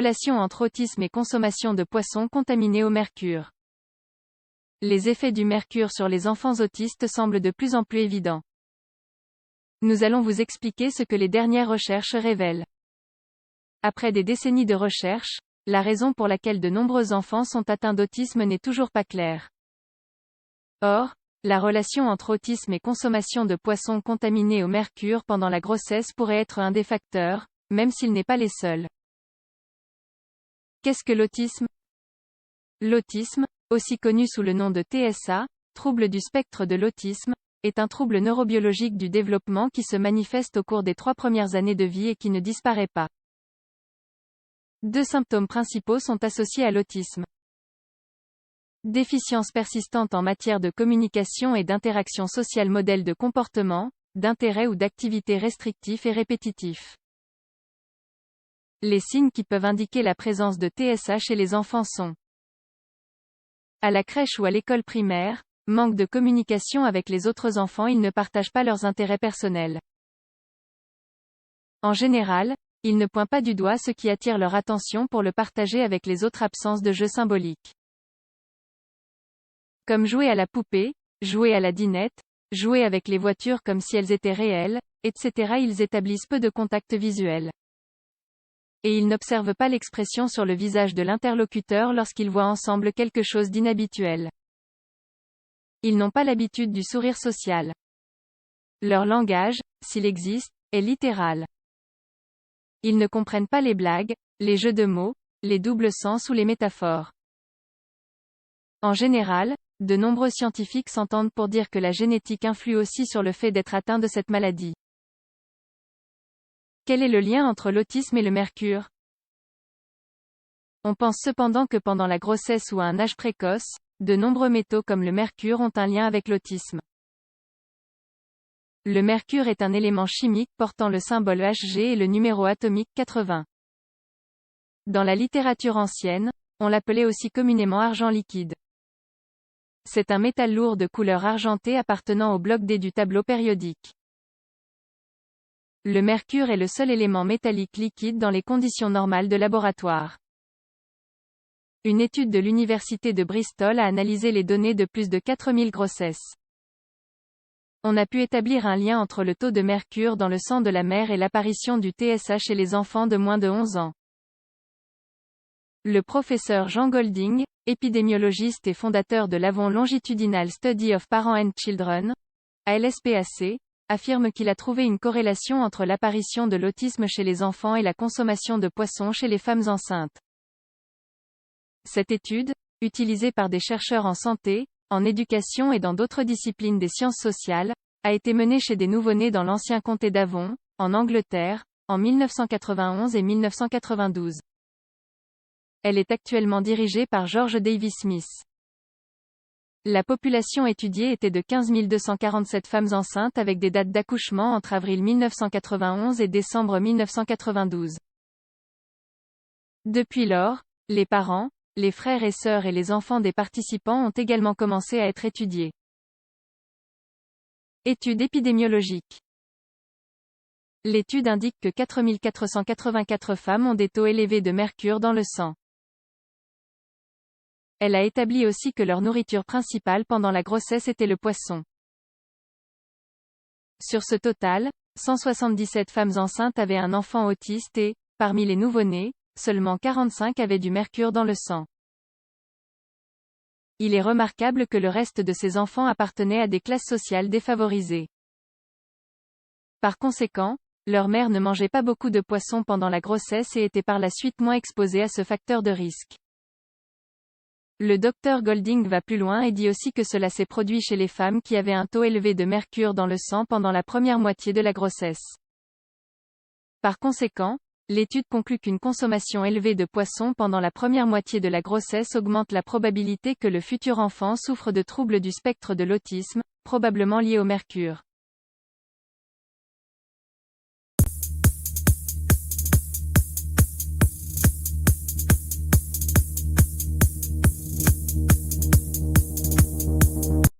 Relation entre autisme et consommation de poissons contaminés au mercure. Les effets du mercure sur les enfants autistes semblent de plus en plus évidents. Nous allons vous expliquer ce que les dernières recherches révèlent. Après des décennies de recherche, la raison pour laquelle de nombreux enfants sont atteints d'autisme n'est toujours pas claire. Or, la relation entre autisme et consommation de poissons contaminés au mercure pendant la grossesse pourrait être un des facteurs, même s'il n'est pas les seuls. Qu'est-ce que l'autisme? L'autisme, aussi connu sous le nom de TSA, trouble du spectre de l'autisme, est un trouble neurobiologique du développement qui se manifeste au cours des 3 premières années de vie et qui ne disparaît pas. 2 symptômes principaux sont associés à l'autisme. Déficience persistante en matière de communication et d'interaction sociale, modèle de comportement, d'intérêt ou d'activité restrictif et répétitif. Les signes qui peuvent indiquer la présence de TSA chez les enfants sont: à la crèche ou à l'école primaire, manque de communication avec les autres enfants, ils ne partagent pas leurs intérêts personnels. En général, ils ne pointent pas du doigt ce qui attire leur attention pour le partager avec les autres, absence de jeux symboliques. Comme jouer à la poupée, jouer à la dinette, jouer avec les voitures comme si elles étaient réelles, etc. Ils établissent peu de contact visuel. Et ils n'observent pas l'expression sur le visage de l'interlocuteur lorsqu'ils voient ensemble quelque chose d'inhabituel. Ils n'ont pas l'habitude du sourire social. Leur langage, s'il existe, est littéral. Ils ne comprennent pas les blagues, les jeux de mots, les doubles sens ou les métaphores. En général, de nombreux scientifiques s'entendent pour dire que la génétique influe aussi sur le fait d'être atteint de cette maladie. Quel est le lien entre l'autisme et le mercure? On pense cependant que pendant la grossesse ou à un âge précoce, de nombreux métaux comme le mercure ont un lien avec l'autisme. Le mercure est un élément chimique portant le symbole Hg et le numéro atomique 80. Dans la littérature ancienne, on l'appelait aussi communément argent liquide. C'est un métal lourd de couleur argentée appartenant au bloc D du tableau périodique. Le mercure est le seul élément métallique liquide dans les conditions normales de laboratoire. Une étude de l'université de Bristol a analysé les données de plus de 4000 grossesses. On a pu établir un lien entre le taux de mercure dans le sang de la mère et l'apparition du TSA chez les enfants de moins de 11 ans. Le professeur Jean Golding, épidémiologiste et fondateur de l'Avon Longitudinal Study of Parents and Children, ALSPAC, affirme qu'il a trouvé une corrélation entre l'apparition de l'autisme chez les enfants et la consommation de poissons chez les femmes enceintes. Cette étude, utilisée par des chercheurs en santé, en éducation et dans d'autres disciplines des sciences sociales, a été menée chez des nouveau-nés dans l'ancien comté d'Avon, en Angleterre, en 1991 et 1992. Elle est actuellement dirigée par George Davis Smith. La population étudiée était de 15 247 femmes enceintes avec des dates d'accouchement entre avril 1991 et décembre 1992. Depuis lors, les parents, les frères et sœurs et les enfants des participants ont également commencé à être étudiés. Étude épidémiologique. L'étude indique que 4484 femmes ont des taux élevés de mercure dans le sang. Elle a établi aussi que leur nourriture principale pendant la grossesse était le poisson. Sur ce total, 177 femmes enceintes avaient un enfant autiste et, parmi les nouveau-nés, seulement 45 avaient du mercure dans le sang. Il est remarquable que le reste de ces enfants appartenaient à des classes sociales défavorisées. Par conséquent, leur mère ne mangeait pas beaucoup de poissons pendant la grossesse et était par la suite moins exposée à ce facteur de risque. Le docteur Golding va plus loin et dit aussi que cela s'est produit chez les femmes qui avaient un taux élevé de mercure dans le sang pendant la première moitié de la grossesse. Par conséquent, l'étude conclut qu'une consommation élevée de poissons pendant la première moitié de la grossesse augmente la probabilité que le futur enfant souffre de troubles du spectre de l'autisme, probablement liés au mercure.